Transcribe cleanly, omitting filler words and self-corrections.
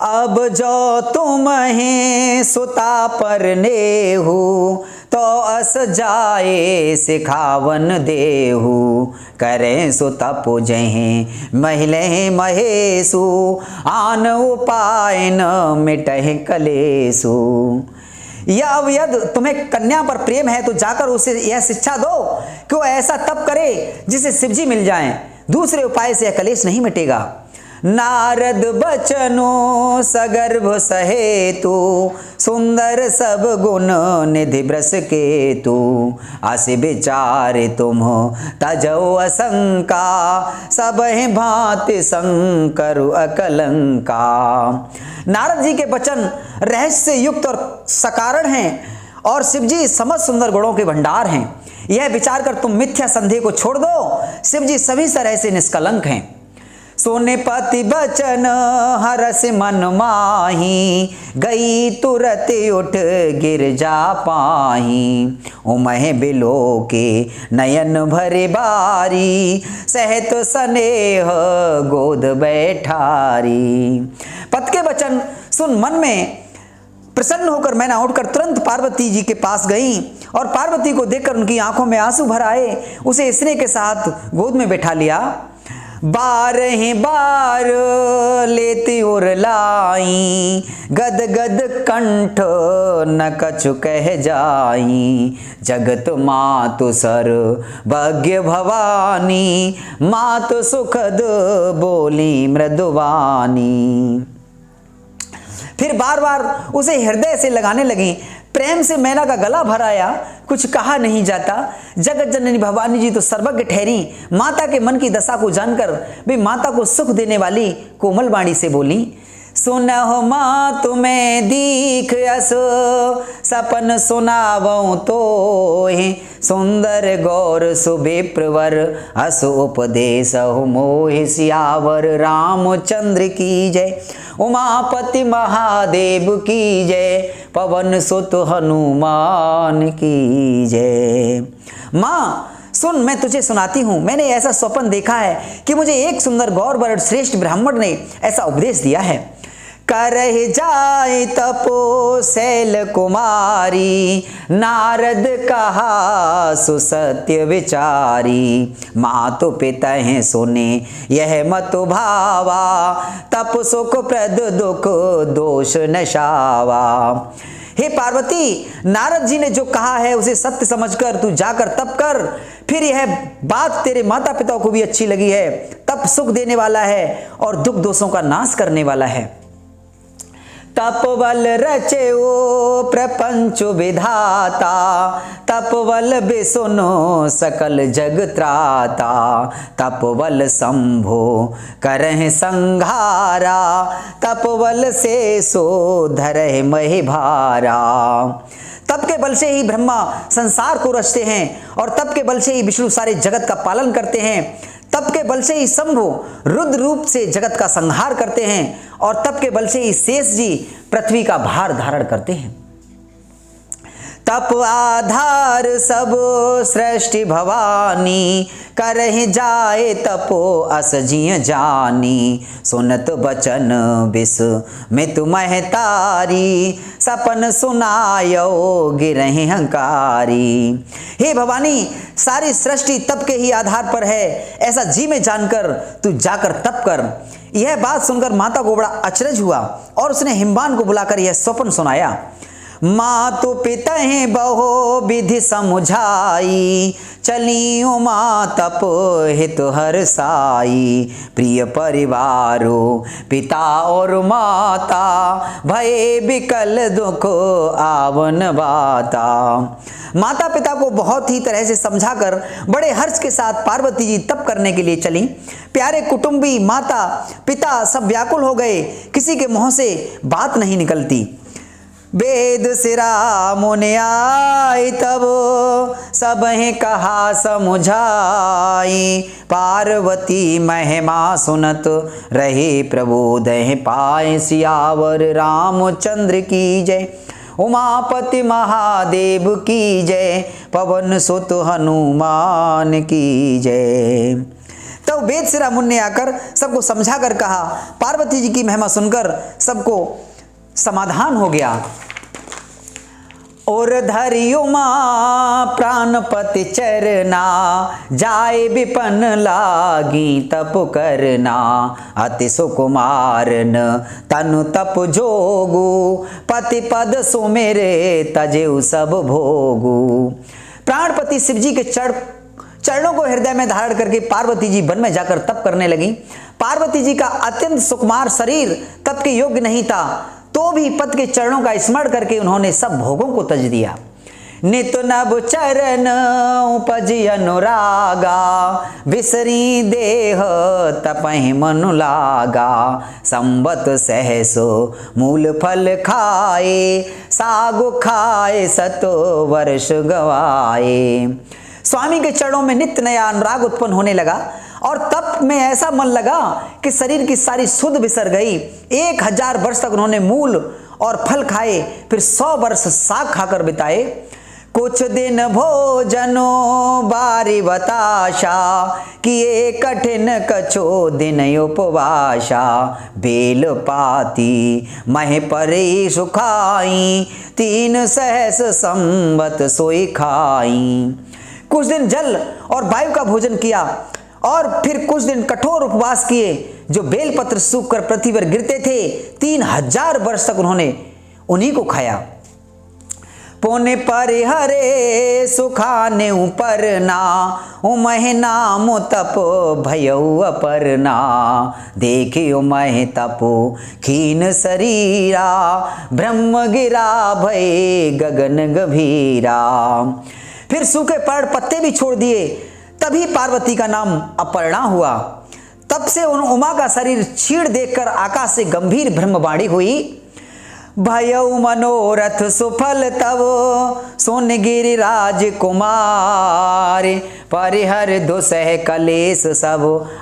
अब जो तुम्हें सुता पर नेहू, तो अस जाए सिखावन देहू। करें सुता पूजें महिले महेशु, आन उपाय न मिटहे कलेसु। या अब यदि तुम्हें कन्या पर प्रेम है तो जाकर उसे यह शिक्षा दो कि वो ऐसा तप करे जिसे शिवजी मिल जाएं, दूसरे उपाय से यह कलेश नहीं मिटेगा। नारद बचनो सगर्भ सहेतु, सुंदर सब गुण निधि ब्रस केतु। आसे विचारे तुम तजो असंका, सब भांति शंकर अकलंका। नारद जी के वचन रहस्य युक्त और सकारण हैं और शिवजी समस्त सुंदर गुणों के भंडार हैं। यह विचार कर तुम मिथ्या संदेह को छोड़ दो, शिवजी सभी तरह से निष्कलंक हैं। सोने पति बचन हरस मन माही, गई तुरत उठ गिर जा पाही। उमह बिलो के नयन भरे बारी, सहत स्नेह गोद बैठारी। पति के वचन सुन मन में प्रसन्न होकर मैना उठकर तुरंत पार्वती जी के पास गई और पार्वती को देखकर उनकी आंखों में आंसू भर आए। उसे स्नेह के साथ गोद में बैठा लिया। बारह बार लेती उर लाई, गद गद कंठ न कछु कह जाई। जगत मातु सर भाग्य भवानी, मातु सुखद बोली मृदुवानी। फिर बार बार उसे हृदय से लगाने लगी। प्रेम से मैना का गला भर आया, कुछ कहा नहीं जाता। जगत जननी भवानी जी तो सर्वज्ञ ठहरी। माता के मन की दशा को जानकर वे माता को सुख देने वाली कोमल वाणी से बोली। सुनहो माँ तुम्हें दीख अस, सपन सुनावो तो सुंदर गौर सुविप्रवर। अस उपदेश मोहि सियावर रामचंद्र की जय। उमापति महादेव की जय, पवन सुत हनुमान की जय। माँ सुन, मैं तुझे सुनाती हूँ। मैंने ऐसा स्वप्न देखा है कि मुझे एक सुंदर गौर वर श्रेष्ठ ब्राह्मण ने ऐसा उपदेश दिया है। करह जाय तपो शैल कुमारी, नारद कहा सुसत्य विचारी। मातु पिता हैं सुने यह मत भावा, तप सुख प्रद दुख दोष नशावा। हे पार्वती, नारद जी ने जो कहा है उसे सत्य समझकर तू जाकर तप कर। फिर यह बात तेरे माता पिता को भी अच्छी लगी है। तप सुख देने वाला है और दुख दोषों का नाश करने वाला है। तपवल रचे ओ प्रपंच विधाता, तपवल बिसुनो सकल जग त्राता। तपवल शंभो करह संघारा, तपवल से सो धरह महि भारा। तप के बल से ही ब्रह्मा संसार को रचते हैं और तप के बल से ही विष्णु सारे जगत का पालन करते हैं। तप के बल से ही शंभु रुद्र रूप से जगत का संहार करते हैं और तप के बल से ही शेष जी पृथ्वी का भार धारण करते हैं। तप आधार सब सृष्टि भवानी, करहि जाए तपो अस जिय जानी। सुनत बचन बिस मितु महतारी, सपन सुनायो गिरहि हंकारी। हे भवानी, सारी सृष्टि तप के ही आधार पर है, ऐसा जी में जानकर तू जाकर तप कर। यह बात सुनकर माता को बड़ा अचरज हुआ और उसने हिमवान को बुलाकर यह स्वप्न सुनाया। मातु पिता हैं बहो विधि समुझाई, चली उमा तप हित हर साई। प्रिय परिवारो पिता और माता, भय विकल दुख आवन बाता। माता पिता को बहुत ही तरह से समझाकर बड़े हर्ष के साथ पार्वती जी तप करने के लिए चली। प्यारे कुटुंबी माता पिता सब व्याकुल हो गए, किसी के मुंह से बात नहीं निकलती। वेद सिरा मुनि आई तब, सब कहा समुझाई। पार्वती महिमा सुनत रहे प्रबोधहि पाए। सियावर रामचंद्र की जय, उमापति महादेव की जय, पवन सुत हनुमान की जय। तब वेदशिरा मुनि ने आकर सबको समझा कर कहा। पार्वती जी की महिमा सुनकर सबको समाधान हो गया। और धरियो माँ प्राणपति चरना, जाए विपन लागी तप करना। अति सुकुमारन तनु तप जोगु, पति पद सुमेरे तजेउ सब भोगु। प्राणपति शिव जी के चरणों को हृदय में धारण करके पार्वती जी वन में जाकर तप करने लगी। पार्वती जी का अत्यंत सुकुमार शरीर तप के योग्य नहीं था, तो भी पति के चरणों का स्मरण करके उन्होंने सब भोगों को तज दिया। नित नभ चरण उपजि अनुरागा, बिसरी देह तपहि मनु लागा। संबत सहसो मूल फल खाए, सागु खाए सतो वर्ष गवाए। स्वामी के चरणों में नित्य नया अनुराग उत्पन्न होने लगा और तप में ऐसा मन लगा कि शरीर की सारी सुध बिसर गई। 1000 वर्ष तक उन्होंने मूल और फल खाए, फिर 100 वर्ष साग खाकर बिताए। कुछ दिन भोजनो बारी बताशा, किए कठिन कछो दिन उपवासा। बेल पाती मह परे सुखाई, 3 सहस संबत सोई खाई। कुछ दिन जल और वायु का भोजन किया और फिर कुछ दिन कठोर उपवास किए, जो बेलपत्र सूख कर पृथ्वी पर गिरते थे। 3000 वर्ष तक उन्होंने उन्हीं को खाया। पुण्य परिहरे सुखाने उपरना, उमह नाम तप भयउ अपरना। देखियो मह तपो खीन शरीरा, ब्रह्म गिरा भय गगन गभीरा। फिर सूखे पेड़ पत्ते भी छोड़ दिए, तभी पार्वती का नाम अपर्णा हुआ। तब से उन उमा का शरीर क्षीण देखकर आकाश से गंभीर ब्रह्मवाणी हुई। भयउ मनोरथ सुफल तव, सुन गिरिराज कुमार। परिहर दुसह कलेश सब,